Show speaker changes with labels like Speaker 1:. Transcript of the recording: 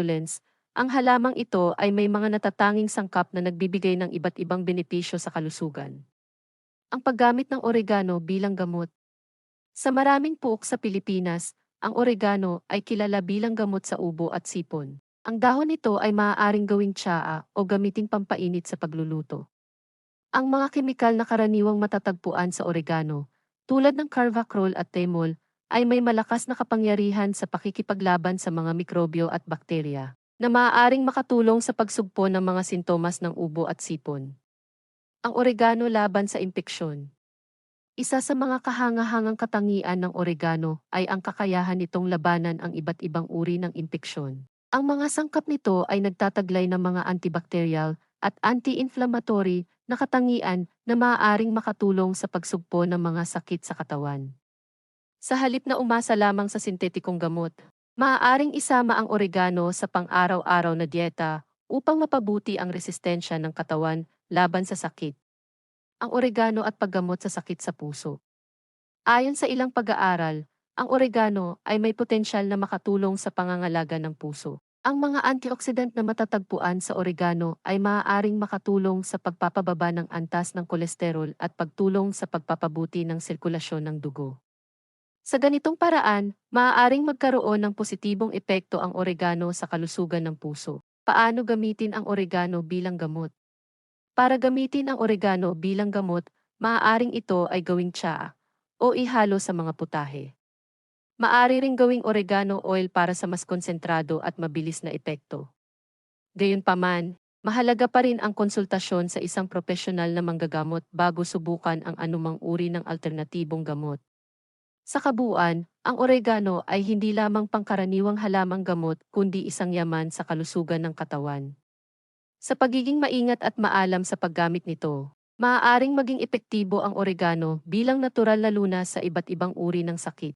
Speaker 1: Lens, ang halamang ito ay may mga natatanging sangkap na nagbibigay ng iba't ibang benepisyo sa kalusugan. Ang paggamit ng oregano bilang gamot. Sa maraming puok sa Pilipinas, ang oregano ay kilala bilang gamot sa ubo at sipon. Ang dahon nito ay maaaring gawing tsaa o gamiting pampainit sa pagluluto. Ang mga kemikal na karaniwang matatagpuan sa oregano, tulad ng carvacrol at thymol, ay may malakas na kapangyarihan sa pakikipaglaban sa mga mikrobyo at bakterya, na maaaring makatulong sa pagsugpo ng mga sintomas ng ubo at sipon. Ang oregano laban sa impeksyon. Isa sa mga kahangahangang katangian ng oregano ay ang kakayahan nitong labanan ang iba't ibang uri ng impeksyon. Ang mga sangkap nito ay nagtataglay ng mga antibacterial at anti-inflammatory na katangian na maaaring makatulong sa pagsugpo ng mga sakit sa katawan. Sa halip na umasa lamang sa sintetikong gamot, maaaring isama ang oregano sa pang-araw-araw na dieta upang mapabuti ang resistensya ng katawan laban sa sakit. Ang oregano at paggamot sa sakit sa puso. Ayon sa ilang pag-aaral, ang oregano ay may potensyal na makatulong sa pangangalaga ng puso. Ang mga antioxidant na matatagpuan sa oregano ay maaaring makatulong sa pagpapababa ng antas ng kolesterol at pagtulong sa pagpapabuti ng sirkulasyon ng dugo. Sa ganitong paraan, maaaring magkaroon ng positibong epekto ang oregano sa kalusugan ng puso. Paano gamitin ang oregano bilang gamot? Para gamitin ang oregano bilang gamot, maaaring ito ay gawing tsaa o ihalo sa mga putahe. Maaari ring gawing oregano oil para sa mas konsentrado at mabilis na epekto. Gayunpaman, mahalaga pa rin ang konsultasyon sa isang profesional na manggagamot bago subukan ang anumang uri ng alternatibong gamot. Sa kabuuan, ang oregano ay hindi lamang pangkaraniwang halamang gamot kundi isang yaman sa kalusugan ng katawan. Sa pagiging maingat at maalam sa paggamit nito, maaaring maging epektibo ang oregano bilang natural na lunas sa iba't ibang uri ng sakit.